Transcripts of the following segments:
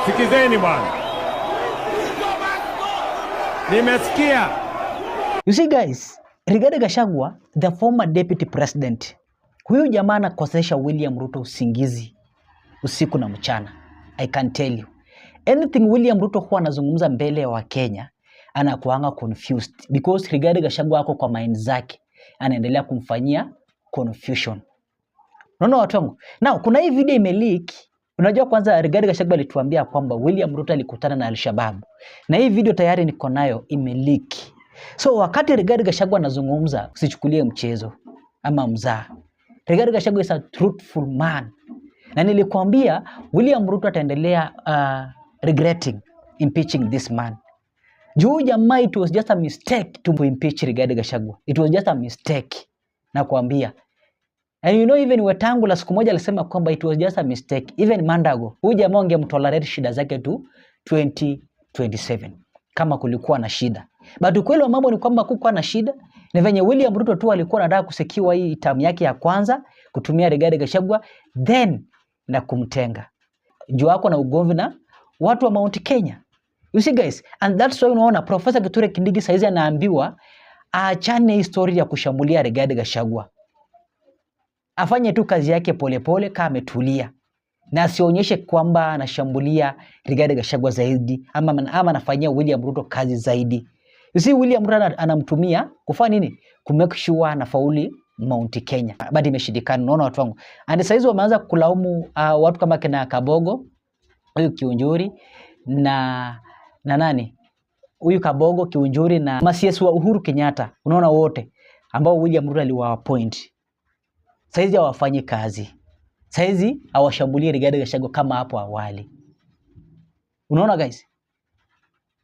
Sikizeni bwana. Nimesikia. You see guys, Rigathi Gachagua, the former deputy president, huyu jamaa anakosesha William Ruto usingizi usiku na mchana. I can tell you. Anything William Ruto huwa anazungumza mbele ya Wakenya, anakuanga confused because Rigathi Gachagua ako kwa mind zake, anaendelea kumfanyia confusion. Unaona watu wangu? Now kuna hii video imeleak. Unajua kwanza Rigathi Gachagua alituambia kwamba William Ruto alikutana na Al-Shabaab. Na hii video tayari niko nayo imeleak. So wakati Rigathi Gachagua anazungumza, usichukulie mchezo ama mzaha. Rigathi Gachagua is a truthful man. Na nilikwambia William Ruto ataendelea regretting impeaching this man. Juu jamaa, it was just a mistake to impeach Rigathi Gachagua. It was just a mistake. Nakwambia. And you know, even Wetangula siku moja alisema kwamba it was just a mistake. Even Mandago, huyu jamaa angemtolerate shida zake tu 2027 kama kulikuwa na shida. But ukweli wa mambo ni kwamba kukuwa na shida. Ni venye William Ruto tu alikuwa anataka kusekiwa hii term yake ya kwanza, kutumia Rigathi Gachagua, then na kumtenga. Juu wako na ugomvi na watu wa Mount Kenya. You see guys, and that's why unaona Professor Kithure Kindiki saizi anaambiwa aachane historia ya kushambulia Rigathi Gachagua. Afanye tu kazi yake polepole kama ametulia. Na asionyeshe kwamba anashambulia Rigathi Gachagua zaidi ama anafanyia William Ruto kazi zaidi. You see, William Ruto anamtumia kufanya nini? Kumake sure anafauli Mount Kenya. But imeshindikana, unaona watu wangu. And saizi wameanza kulaumu watu kama kina Kabogo, huyu Kiunjuri na nani? Huyu Kabogo, Kiunjuri na CS wa Uhuru Kenyatta. Unaona wote ambao William Ruto aliwaappoint. Saizi hawafanyi kazi. Saizi hawashambulie Rigathi Gachagua kama hapo awali. Unaona guys?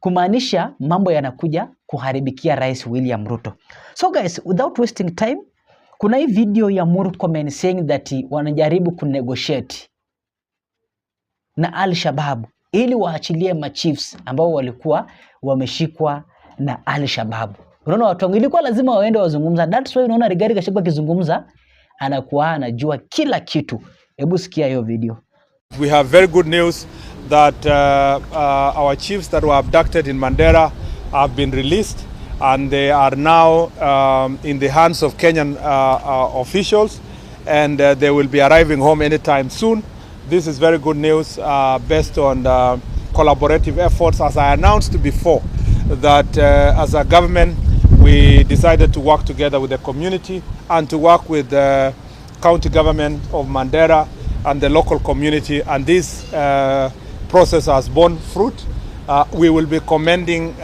Kumaanisha mambo yanakuja kuharibikia Rais William Ruto. So guys, without wasting time, kuna hii video ya Murkomen saying that wanajaribu kunegotiate na Al-Shabaab ili waachilie machiefs ambao walikuwa wameshikwa na Al-Shabaab. Unaona watu wangu, ilikuwa lazima waende wazungumza. That's why unaona Rigathi Gachagua akizungumza anakuwa anajua kila kitu. Hebu sikia hiyo video. We have very good news that our chiefs that were abducted in Mandera have been released, and they are now in the hands of Kenyan officials, and they will be arriving home anytime soon. This is very good news based on collaborative efforts. As I announced before, that as a government we decided to work together with the community and to work with the county government of Mandera and the local community, and this process has borne fruit. We will be commenting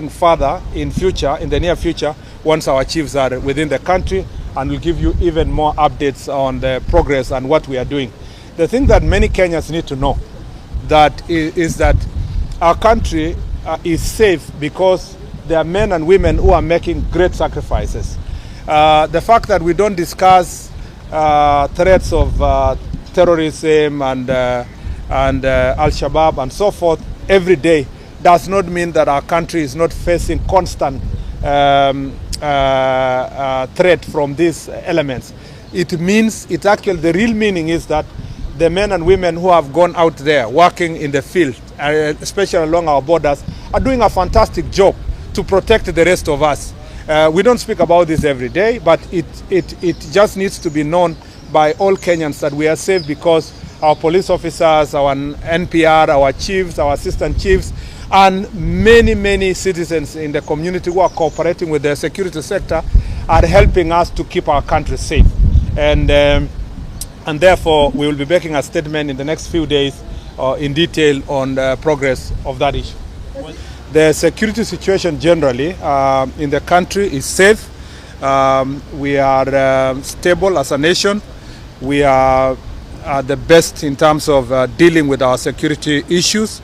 further in the near future, once our chiefs are within the country, and we'll give you even more updates on the progress and what we are doing. The thing that many Kenyans need to know is that our country is safe because there are men and women who are making great sacrifices. The fact that we don't discuss threats of terrorism and Al-Shabaab and so forth every day does not mean that our country is not facing constant threat from these elements. It means, the real meaning is that the men and women who have gone out there working in the field, especially along our borders, are doing a fantastic job to protect the rest of us. We don't speak about this every day, but it just needs to be known by all Kenyans that we are safe because our police officers, our NPR, our chiefs, our assistant chiefs, and many citizens in the community who are cooperating with the security sector are helping us to keep our country safe. And therefore, we will be making a statement in the next few days in detail on the progress of that issue. The security situation generally in the country is safe. We are stable as a nation. We are the best in terms of dealing with our security issues.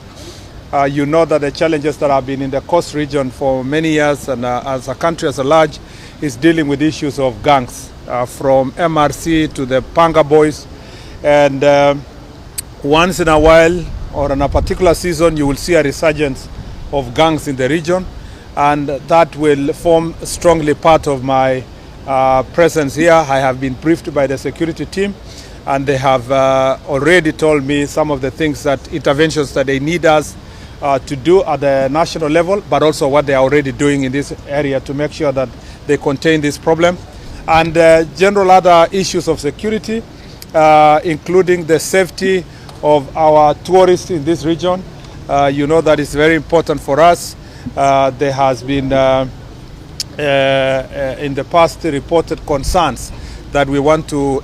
You know that the challenges that have been in the coast region for many years, and as a country as a large, is dealing with issues of gangs, from MRC to the Panga Boys. And once in a while, or in a particular season, you will see a resurgence of gangs in the region, and that will form strongly part of my presence here. I have been briefed by the security team, and they have already told me some of the things interventions that they need us to do at the national level, but also what they are already doing in this area to make sure that they contain this problem. And general other issues of security, including the safety of our tourists in this region. You know that is very important for us. There has been in the past reported concerns that we want to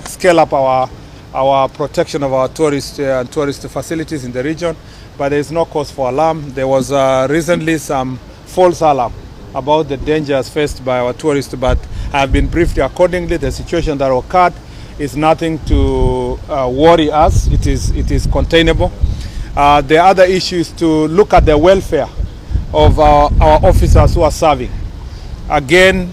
scale up our protection of our tourist and tourist facilities in the region, but there is no cause for alarm. There was recently some false alarm about the dangers faced by our tourists, but have been briefed accordingly. The situation that occurred is nothing to worry us. It is containable. The other issue is to look at the welfare of our officers who are serving. Again,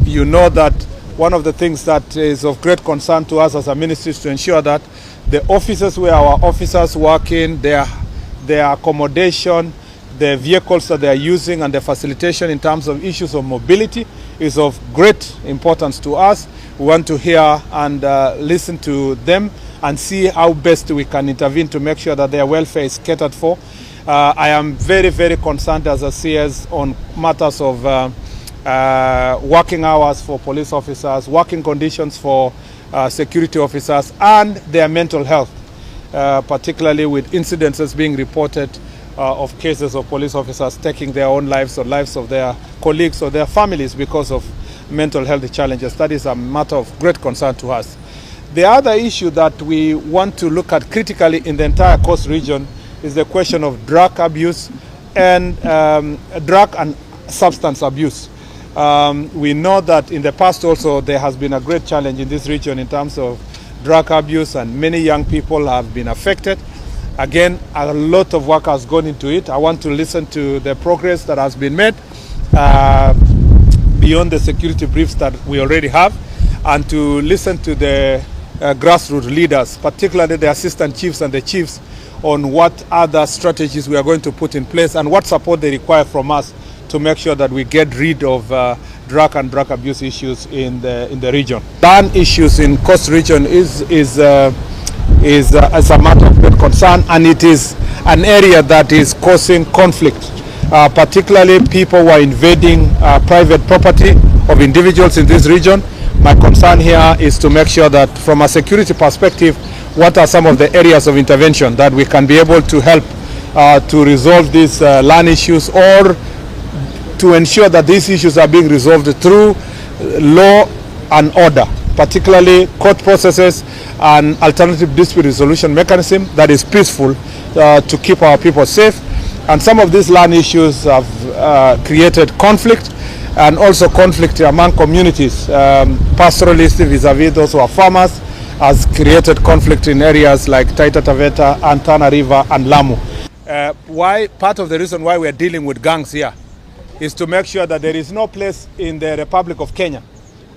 you know that one of the things that is of great concern to us as a ministry is to ensure that the offices where our officers work in, their accommodation, the vehicles that they are using, and the facilitation in terms of issues of mobility is of great importance to us. We want to hear and listen to them and see how best we can intervene to make sure that their welfare is catered for. I am very, very concerned as a CS on matters of working hours for police officers, working conditions for security officers, and their mental health, particularly with incidences being reported of cases of police officers taking their own lives or lives of their colleagues or their families because of mental health challenges. That is a matter of great concern to us. The other issue that we want to look at critically in the entire coast region is the question of drug abuse and drug and substance abuse. We know that in the past also there has been a great challenge in this region in terms of drug abuse, and many young people have been affected. Again, a lot of work has gone into it. I want to listen to the progress that has been made beyond the security briefs that we already have, and to listen to the grassroots leaders, particularly the assistant chiefs and the chiefs, on what other strategies we are going to put in place and what support they require from us to make sure that we get rid of drug and drug abuse issues in the region. Land issues in coast region is a matter of great concern, and it is an area that is causing conflict, particularly people who are invading private property of individuals in this region. My concern here is to make sure that from a security perspective, what are some of the areas of intervention that we can be able to help to resolve these land issues, or to ensure that these issues are being resolved through law and order, particularly court processes and alternative dispute resolution mechanism that is peaceful to keep our people safe. And some of these land issues have created conflict, and also conflict among communities. Pastoralists vis-a-vis those who are farmers has created conflict in areas like Taita Taveta and Tana River and Lamu. Part of the reason why we are dealing with gangs here is to make sure that there is no place in the Republic of Kenya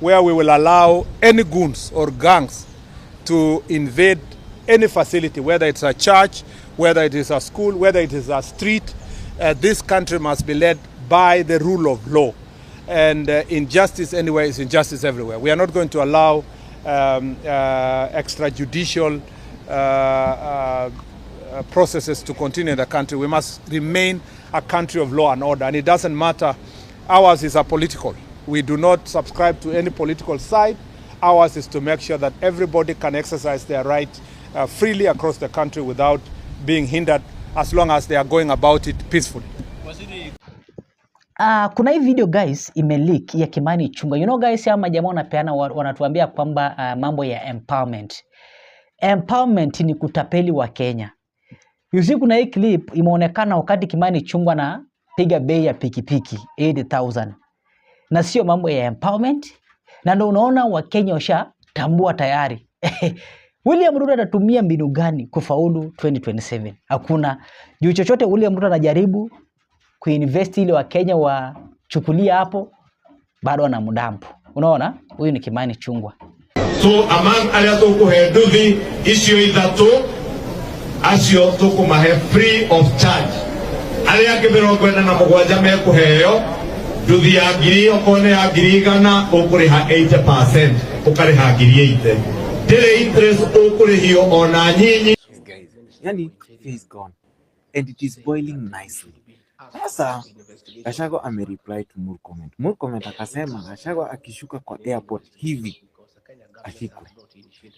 where we will allow any goons or gangs to invade any facility, whether it's a church, whether it is a school, whether it is a street. This country must be led by the rule of law. And injustice anywhere is injustice everywhere. We are not going to allow extrajudicial processes to continue in the country. We must remain a country of law and order, and it doesn't matter. Ours is apolitical. We do not subscribe to any political side. Ours is to make sure that everybody can exercise their right freely across the country without being hindered, as long as they are going about it peacefully. Kuna hii video guys imeleak ya Kimani Ichung'wah. You know guys, ya majamaa wanatuambia kwamba mambo ya empowerment. Empowerment ni kutapeli wa Kenya. Yuzi kuna hii clip imeonekana wakati Kimani Ichung'wah anapiga bei ya pikipiki 80,000. Na sio mambo ya empowerment. Na ndio unaona wa Kenya washatambua tayari. William Ruto atatumia mbinu gani kufaulu 2027? Hakuna. Juu chochote William Ruto anajaribu kuinvest ile wa Kenya wachukulia hapo, bado wanamdampu. Unaona? Huyu ni Kimani Ichung'wah. So among aria tukuhe nduthi icio ithatu acio tukumahe free of charge. Aria angĩ 47 mekuheo nduthi ya ngiri okone ya ngiri 100 ukuriha 80%, ukariha ngiri 80. ndire interest ukurihio ona nyinyi. Guys, yani he's gone and it is boiling nicely. Sasa Gachagua amereply to Murkomen akasema Gachagua akishuka kwa airport hivi ashikwe.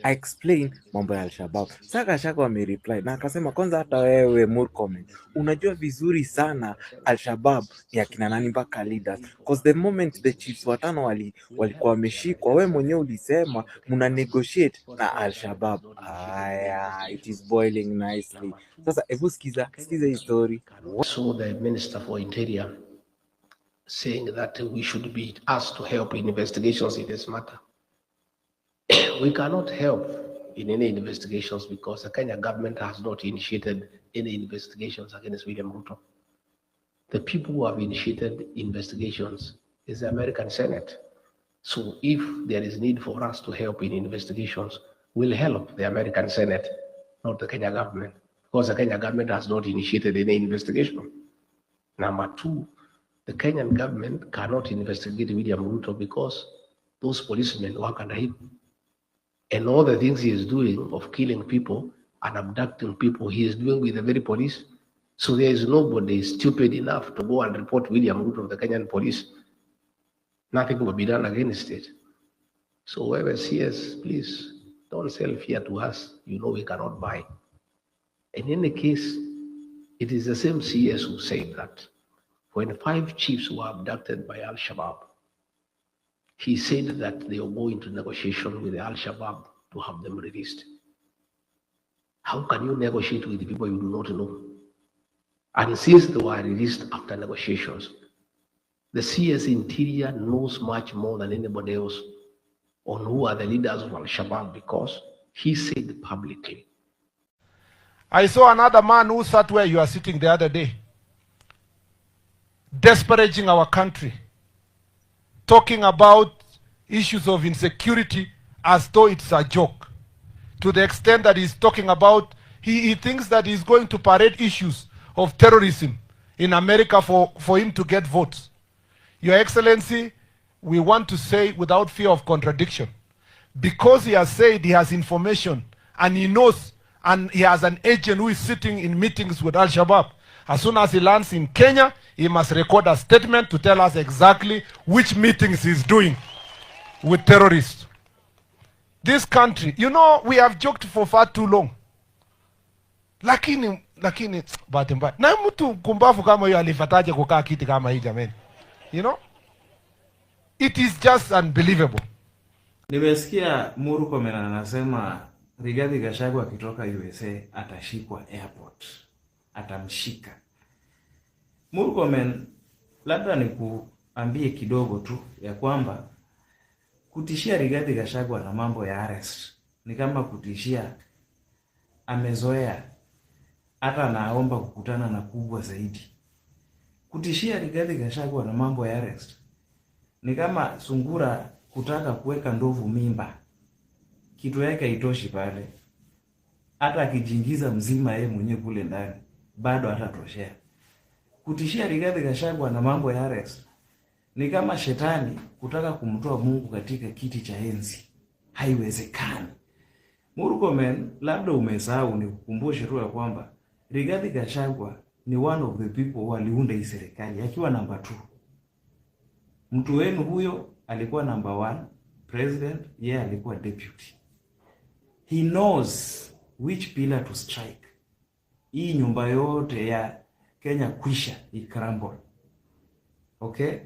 I explain mambo ya Al-Shabaab. Sasa Gachagua amereply na akasema kwanza hata wewe Murkomen unajua vizuri sana Al-Shabaab ya kina nani mpaka leaders, because the moment the chiefs watano walikuwa wameshikwa, wewe mwenyewe ulisema muna negotiate na Al-Shabaab. Aya, it is boiling nicely. Sasa hebu sikiza hii story. So the Minister for Interior saying that we should be asked to help in investigations in this matter. We cannot help in any investigations because the Kenya government has not initiated any investigations against William Ruto. The people who have initiated investigations is the American Senate. So if there is need for us to help in investigations, we'll help the American Senate, not the Kenya government, because the Kenya government has not initiated any investigation. Number two, the Kenyan government cannot investigate William Ruto because those policemen work under him. And all the things he is doing of killing people and abducting people, he is doing with the very police. So there is nobody stupid enough to go and report William Ruto to the Kenyan police. Nothing will be done against it. So whoever sees, please don't sell fear to us. You know we cannot buy. And in any case, it is the same CS who said that when 5 chiefs were abducted by Al-Shabaab, he said that they will go into negotiation with the Al-Shabaab to have them released. How can you negotiate with people you do not know? And since they were released after negotiations, the CS Interior knows much more than anybody else on who are the leaders of Al-Shabaab because he said publicly. I saw another man who sat where you are sitting the other day, disparaging our country, talking about issues of insecurity as though it's a joke, to the extent that he's talking about, he thinks that he's going to parade issues of terrorism in America for him to get votes. Your Excellency, we want to say without fear of contradiction, because he has said he has information and he knows and he has an agent who is sitting in meetings with Al-Shabaab, as soon as he lands in Kenya, he must record a statement to tell us exactly which meetings he's doing with terrorists. This country, you know, we have joked for far too long. Lakini bahati mbaya. Na mtu kumbafu kama huyo alifataje kukaa kiti kama hii jameni? You know? It is just unbelievable. Nimesikia Murkomen anasema Rigathi Gachagua akitoka USA atashikwa airport. Atamshika. Murkomen, labda nikuambie kidogo tu ya kwamba kutishia Rigathi Gachagua na mambo ya arrest ni kama kutishia amezoea, hata naomba kukutana na kubwa zaidi. Kutishia Rigathi Gachagua na mambo ya arrest ni kama sungura kutaka kuweka ndovu mimba. Kitu yake haitoshi pale. Hata akijingiza mzima yeye mwenyewe kule ndani bado hatatoshea. Kutishia Rigathi Gachagua na mambo ya arrest ni kama shetani kutaka kumtoa Mungu katika kiti cha enzi. Haiwezekani. Murkomen, labda umesahau, nikukumbushe tu ya kwamba Rigathi Gachagua ni one of the people who aliunda hii serikali akiwa number 2. Mtu wenu huyo alikuwa number 1 president, yeye alikuwa deputy. He knows which pillar to strike. Hii nyumba yote ya Kenya kwisha ikrumble. Okay?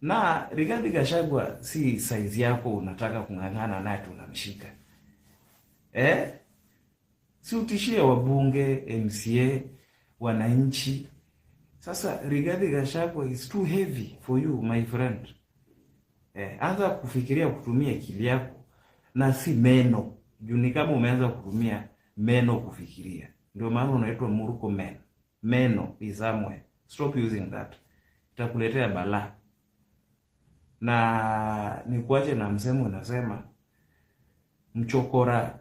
Na Rigathi Gachagua si size yako unataka kung'ang'ana naye tunamshika. Si utishie wabunge, MCA, wananchi. Sasa Rigathi Gachagua is too heavy for you, my friend. Anza kufikiria kutumia akili yako na si meno. Juu ni kama umeanza kutumia meno kufikiria. Ndio maana unaitwa Murkomen. Meno is somewhere. Stop using that. Itakuletea balaa. Na nikuache na msemo unasema mchokora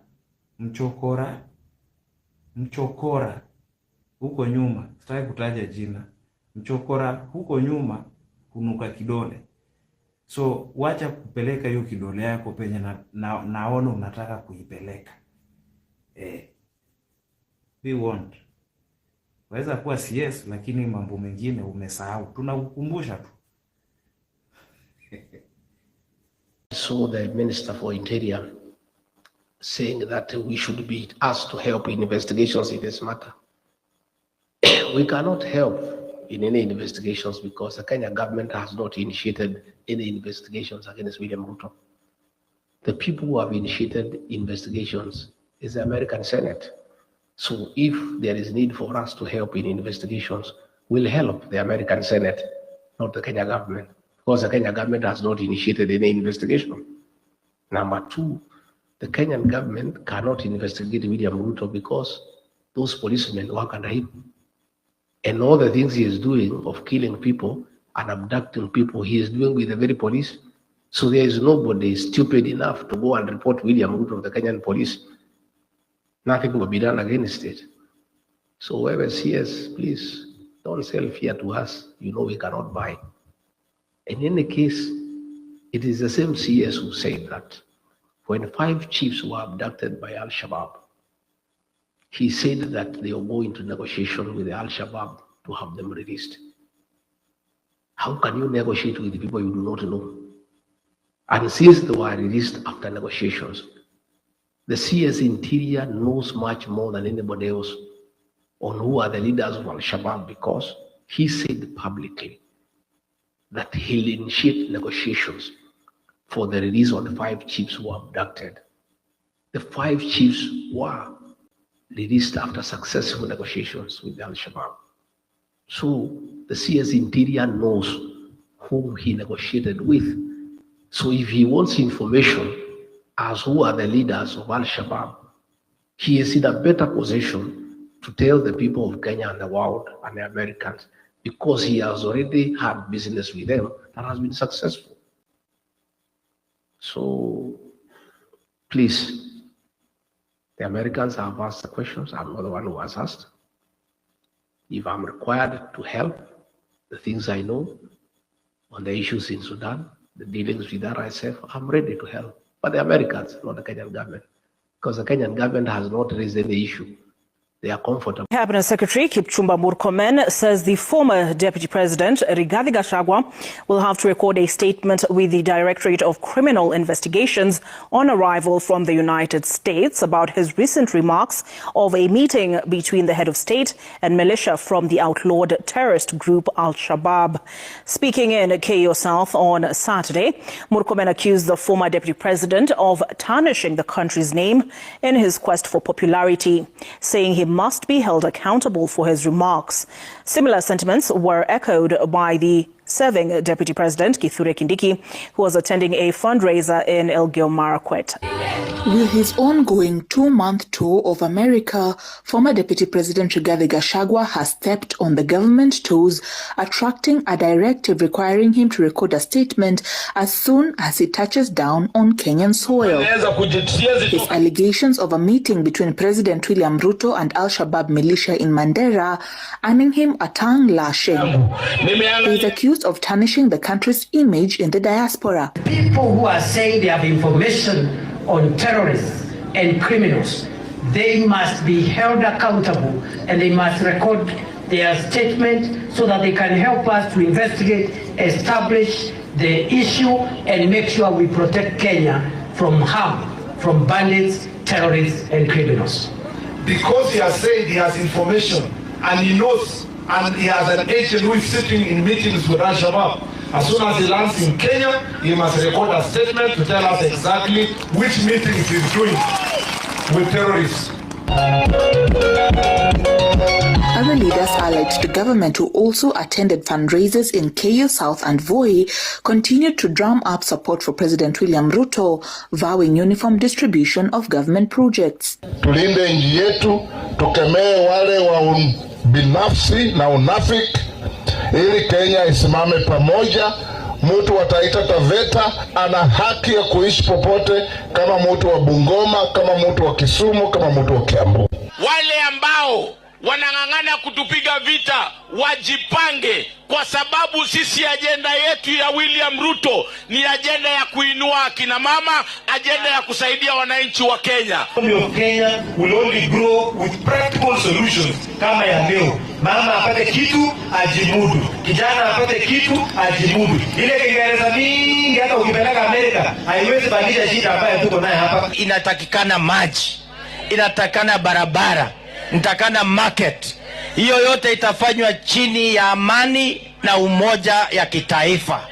huko nyuma, sitaki kutaja jina. Mchokora huko nyuma kunuka kidole. So wacha kupeleka hiyo kidole yako penye naona unataka kuipeleka. We want. Waweza kuwa CS lakini mambo mengine umesahau. Tunakukumbusha tu. So the Minister for Interior saying that we should be asked to help in investigations in this matter. We cannot help in any investigations because the Kenya government has not initiated any investigations against William Ruto. The people who have initiated investigations is the American Senate. So if there is need for us to help in investigations, we'll help the American Senate, not the Kenya government, because the Kenya government has not initiated any investigation. Number two, the Kenyan government cannot investigate William Ruto because those policemen work under him. And all the things he is doing of killing people and abducting people, he is doing with the very police. So there is nobody stupid enough to go and report William Ruto to the Kenyan police. Nothing will be done against it. So whoever sees, please don't sell fear to us. You know we cannot buy. In any case, it is the same CS who said that when 5 chiefs were abducted by Al-Shabaab, he said that they will go into negotiation with the Al-Shabaab to have them released. How can you negotiate with people you do not know? And since they were released after negotiations, the CS Interior knows much more than anybody else on who are the leaders of Al-Shabaab because he said publicly that he'll initiate negotiations for the release of the 5 chiefs who were abducted. The 5 chiefs were released after successful negotiations with Al-Shabaab. So the CS Interior knows whom he negotiated with. So if he wants information as who are the leaders of Al-Shabaab, he is in a better position to tell the people of Kenya and the world and the Americans because he has already had business with them that has been successful. So please, the Americans have asked the questions. I'm not the one who has asked. If I'm required to help, the things I know on the issues in Sudan, the dealings with RSF, I'm ready to help. But the Americans, not the Kenyan government, because the Kenyan government has not raised any issue. They are comfortable. Cabinet Secretary Kipchumba Murkomen says the former Deputy President Rigathi Gachagua will have to record a statement with the Directorate of Criminal Investigations on arrival from the United States about his recent remarks of a meeting between the head of state and militia from the outlawed terrorist group Al-Shabaab. Speaking in KO South on Saturday, Murkomen accused the former Deputy President of tarnishing the country's name in his quest for popularity, saying he must be held accountable for his remarks. Similar sentiments were echoed by the serving Deputy President Kithure Kindiki, who was attending a fundraiser in Elgeyo Marakwet. With his ongoing 2-month tour of America, former Deputy President Rigathi Gachagua has stepped on the government toes, attracting a directive requiring him to record a statement as soon as he touches down on Kenyan soil. His allegations of a meeting between President William Ruto and Al-Shabaab militia in Mandera earning him a tongue lashing. He is accused of tarnishing the country's image in the diaspora. People who are saying they have information on terrorists and criminals, they must be held accountable and they must record their statement so that they can help us to investigate, establish the issue and make sure we protect Kenya from harm, from bandits, terrorists and criminals. Because he has said he has information and he knows and he has an agent who is sitting in meetings with Al-Shabaab. As soon as he lands in Kenya, he must record a statement to tell us exactly which meetings he's doing with terrorists. Other leaders allied to the government who also attended fundraisers in KO South and Voi continued to drum up support for President William Ruto, vowing uniform distribution of government projects. Tulinde nchi yetu, tukemee wale wa binafsi na unafiki, ili Kenya isimame pamoja. Mtu wa Taita Taveta ana haki ya kuishi popote kama mtu wa Bungoma, kama mtu wa Kisumu, kama mtu wa Kiambu. Wale ambao wanang'ang'ana kutupiga vita, wajipange, kwa sababu sisi ajenda yetu ya William Ruto ni ajenda ya kuinua akina mama, ajenda ya kusaidia wananchi wa Kenya. Of Kenya will only grow with practical solutions kama ya leo. Mama apate kitu ajimudu, kijana apate kitu ajimudu. Ile Kiingereza mingi hata ukipeleka Amerika haiwezi badilisha shida ambayo tuko nayo hapa. Inatakikana maji, inatakikana barabara, inatakikana market. Hiyo yote itafanywa chini ya amani na umoja ya kitaifa.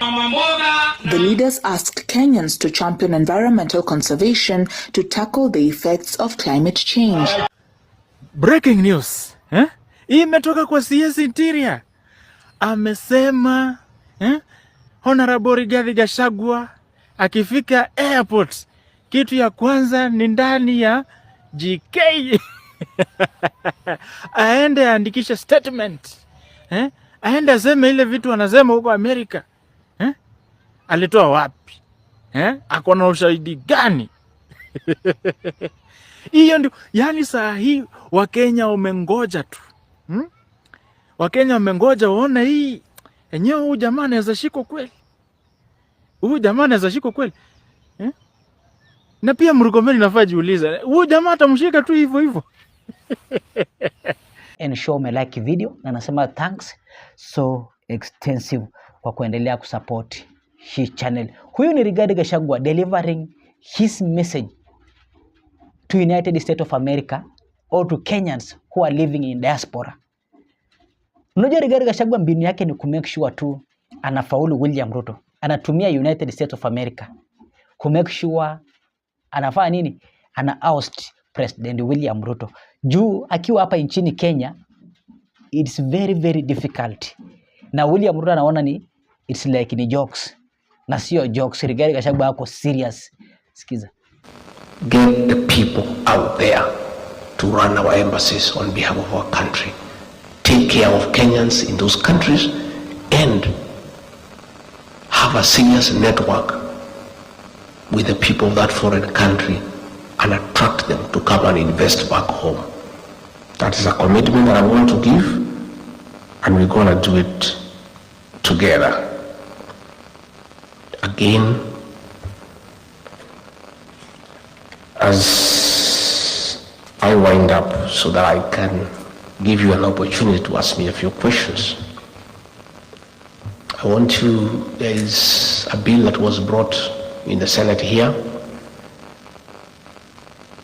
The leaders asked Kenyans to champion environmental conservation to tackle the effects of climate change. Breaking news. Hii imetoka kwa CS Interior. Amesema Honorable Rigathi Gachagua akifika airport, kitu ya kwanza ni ndani ya GK. Aende andikisha statement. Aende aseme ile vitu anasema huko Amerika. Alitoa wapi? Ako na ushahidi gani? Hiyo ndio, yani saa hii Wakenya wamengoja tu. Wakenya wamengoja waone hii enyewe huyu jamaa anaweza shiko kweli. Huyu jamaa anaweza shiko kweli. Na pia Murkomen nafaa jiuliza, huyu jamaa atamshika tu hivyo hivyo. Ensure umelike video na nasema thanks so extensive kwa kuendelea kusupport hii channel. Huyu ni Rigathi Gachagua delivering his message to United States of America or to Kenyans who are living in diaspora. Unajua Rigathi Gachagua mbinu yake ni kumake sure tu anafaulu William Ruto. Anatumia United States of America kumake sure anafanya nini? Ana oust President William Ruto. Juu akiwa hapa nchini Kenya, it's very very difficult. Na William Ruto anaona ni it's like ni jokes. Na sio jokes. Rigathi Gachagua ako serious. Sikiza. Get the people out there to run our embassies on behalf of our country. Take care of Kenyans in those countries and have a serious network with the people of that foreign country and attract them to come and invest back home. That is a commitment that I want to give, and we're going to do it together. Again, as I wind up so that I can give you an opportunity to ask me a few questions, there is a bill that was brought in the Senate here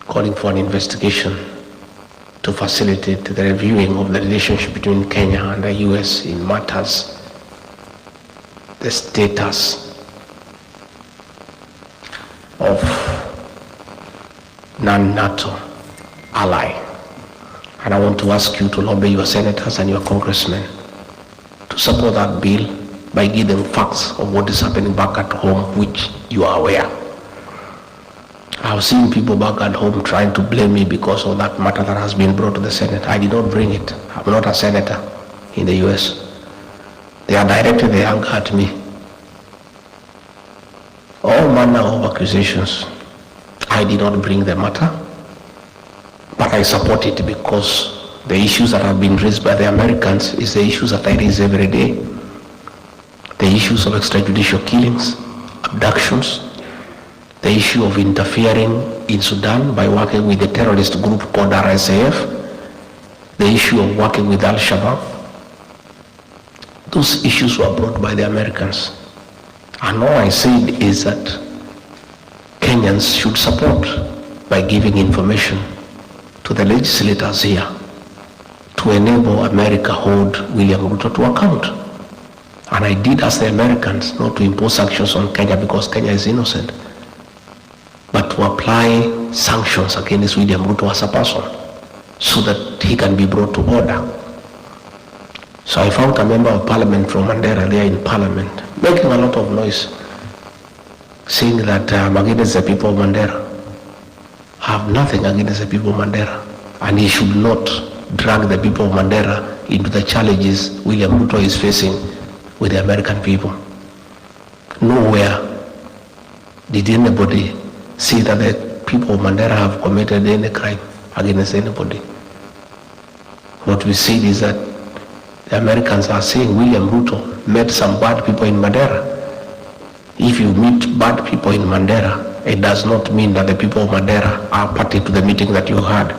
calling for an investigation to facilitate the reviewing of the relationship between Kenya and the US in matters, the status of non-NATO ally. And I want to ask you to lobby your senators and your congressmen to support that bill by giving facts of what is happening back at home, which you are aware. I've seen people back at home trying to blame me because of that matter that has been brought to the Senate. I did not bring it. I'm not a senator in the US. They are directing their anger at me. All manner of accusations. I did not bring the matter, but I support it because the issues that have been raised by the Americans is the issues that I raise every day. The issues of extrajudicial killings, abductions, the issue of interfering in Sudan by working with the terrorist group called RSAF, the issue of working with Al-Shabaab. Those issues were brought by the Americans. And all I said is that Kenyans should support by giving information to the legislators here to enable America hold William Ruto to account. And I did ask the Americans not to impose sanctions on Kenya because Kenya is innocent, but to apply sanctions against William Ruto as a person so that he can be brought to order. So I found a member of parliament from Mandera there in parliament making a lot of noise, saying that I'm against the people of Mandera. I have nothing against the people of Mandera, and he should not drag the people of Mandera into the challenges William Ruto is facing with the American people. Nowhere did anybody see that the people of Mandera have committed any crime against anybody. What we said is that the Americans are saying William Ruto met some bad people in Mandera. If you meet bad people in Mandera, it does not mean that the people of Mandera are party to the meeting that you had.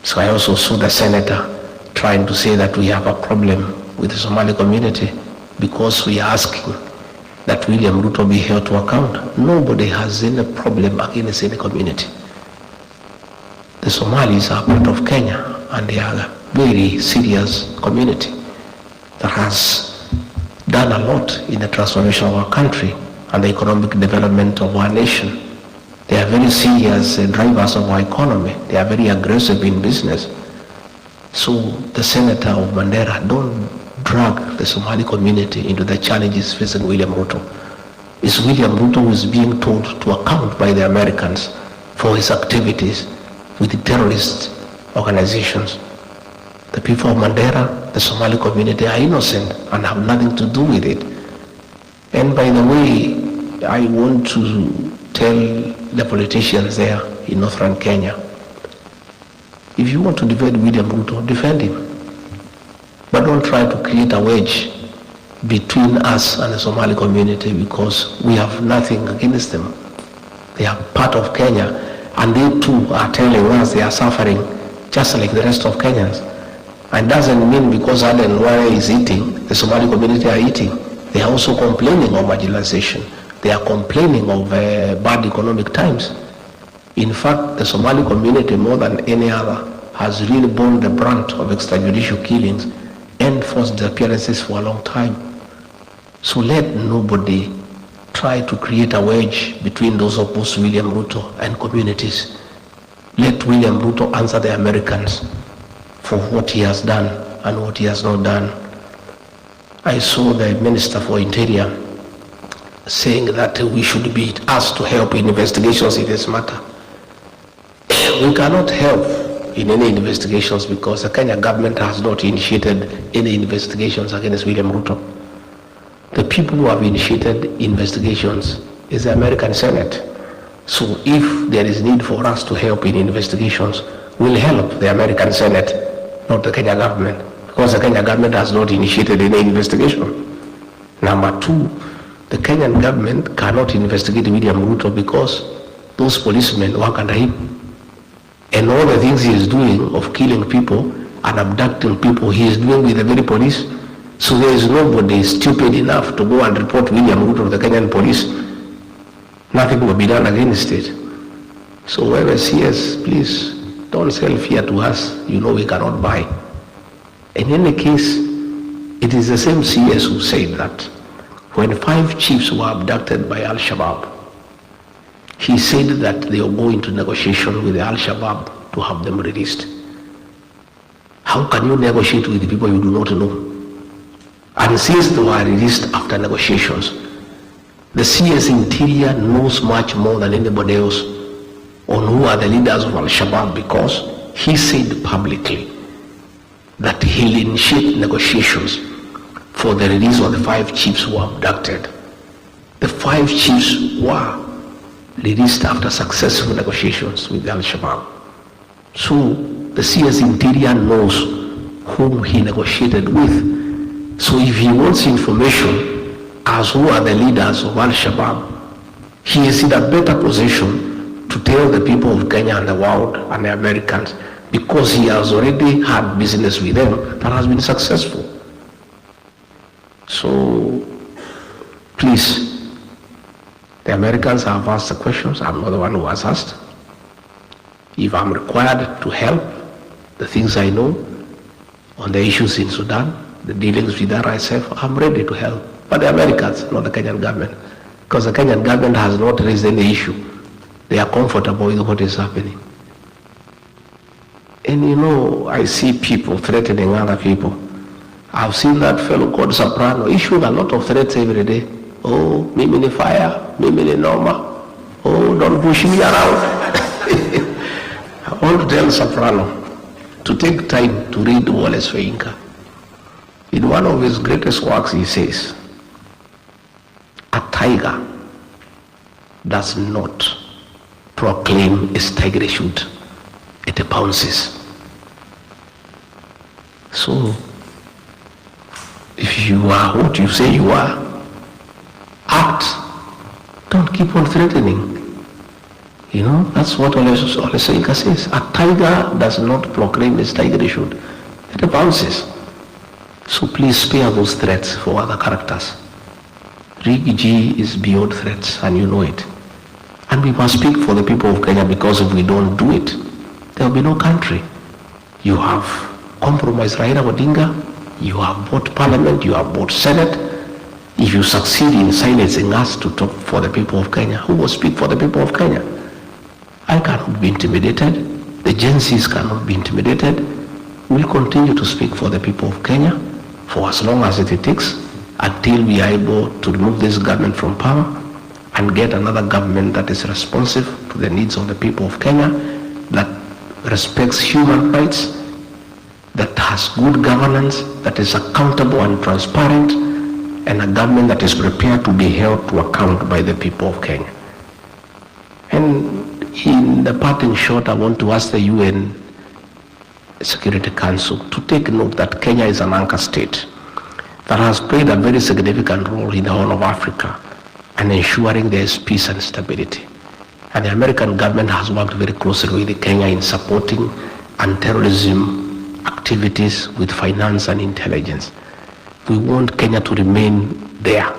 So I also saw the senator trying to say that we have a problem with the Somali community because we are asking that William Ruto be held to account. Nobody has any problem against any community. The Somalis are part of Kenya and they are a very serious community that has done a lot in the transformation of our country and the economic development of our nation. They are very serious drivers of our economy. They are very aggressive in business. So the senator of Mandera, don't drag the Somali community into the challenges facing William Ruto. It's William Ruto who is being told to account by the Americans for his activities with the terrorist organizations. The people of Mandera, the Somali community, are innocent and have nothing to do with it. And by the way, I want to tell the politicians there in northern Kenya, if you want to defend William Ruto, defend him. But don't try to create a wedge between us and the Somali community because we have nothing against them. They are part of Kenya and they too are telling us they are suffering just like the rest of Kenyans. And doesn't mean because Aden Ware is eating, the Somali community are eating. They are also complaining of marginalization. They are complaining of bad economic times. In fact, the Somali community more than any other has really borne the brunt of extrajudicial killings and forced disappearances for a long time. So let nobody try to create a wedge between those opposed to William Ruto and communities. Let William Ruto answer the Americans for what he has done and what he has not done. I saw the Minister for Interior saying that we should be asked to help in investigations in this matter. We cannot help in any investigations because the Kenya government has not initiated any investigations against William Ruto. The people who have initiated investigations is the American Senate. So if there is need for us to help in investigations, we'll help the American Senate, not the Kenya government, because the Kenya government has not initiated any investigation. Number two, the Kenyan government cannot investigate William Ruto because those policemen work under him. And all the things he is doing of killing people and abducting people, he is doing with the very police. So there is nobody stupid enough to go and report William Ruto to the Kenyan police. Nothing will be done against it. So whoever sees, please don't sell fear to us. You know we cannot buy. In any case, it is the same CS who said that when 5 chiefs were abducted by Al-Shabaab, he said that they will go into negotiation with the Al-Shabaab to have them released. How can you negotiate with people you do not know? And since they were released after negotiations, the CS Interior knows much more than anybody else on who are the leaders of Al-Shabaab because he said publicly that he'll initiate negotiations for the release of the 5 chiefs who were abducted. The 5 chiefs were released after successful negotiations with Al-Shabaab. So the CS Interior knows whom he negotiated with. So if he wants information as who are the leaders of Al-Shabaab, he is in a better position to tell the people of Kenya and the world and the Americans because he has already had business with them that has been successful. So please, the Americans have asked the questions. I'm not the one who has asked. If I'm required to help the things I know on the issues in Sudan, the dealings with RSF, I'm ready to help. But the Americans, not the Kenyan government, because the Kenyan government has not raised any issue. They are comfortable with what is happening. And you know, I see people threatening other people. I've seen that fellow called Soprano issuing a lot of threats every day. Oh, mimi ni fire, mimi ni noma. Oh, don't push me around. I want to tell Soprano to take time to read Wallace Feinka. In one of his greatest works, he says, a tiger does not proclaim its tiger shoot. It pounces. So, if you are what you say you are, act. Don't keep on threatening. You know, that's what Olesenka says. A tiger does not proclaim its tigerhood. It bounces. So please spare those threats for other characters. Riggy is beyond threats, and you know it. And we must speak for the people of Kenya, because if we don't do it, there will be no country. You have compromised Raila Odinga, you have bought parliament, you have bought Senate. If you succeed in silencing us to talk for the people of Kenya, who will speak for the people of Kenya? I cannot be intimidated. The Gen Zs cannot be intimidated. We'll continue to speak for the people of Kenya for as long as it takes, until we are able to remove this government from power and get another government that is responsive to the needs of the people of Kenya, that respects human rights, that has good governance, that is accountable and transparent, and a government that is prepared to be held to account by the people of Kenya. And in the parting shot, I want to ask the UN Security Council to take note that Kenya is an anchor state that has played a very significant role in the Horn of Africa and ensuring there is peace and stability. And the American government has worked very closely with Kenya in supporting anti-terrorism activities with finance and intelligence. We want Kenya to remain there.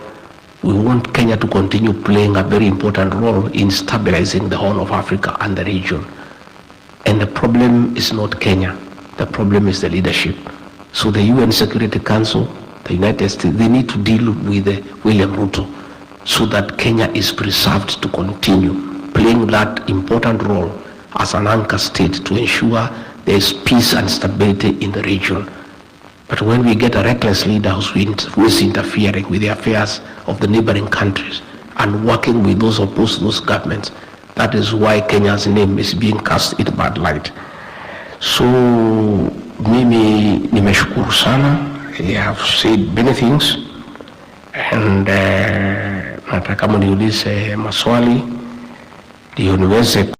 We want Kenya to continue playing a very important role in stabilizing the Horn of Africa and the region. And the problem is not Kenya. The problem is the leadership. So the UN Security Council, the United States, they need to deal with William Ruto so that Kenya is preserved to continue playing that important role as an anchor state to ensure there is peace and stability in the region. But when we get a reckless leader who is interfering with the affairs of the neighboring countries and working with those opposed to those governments, that is why Kenya's name is being cast in bad light. So, mimi nimeshukuru sana. I have said many things, and nataka mniulize maswali ndio niweze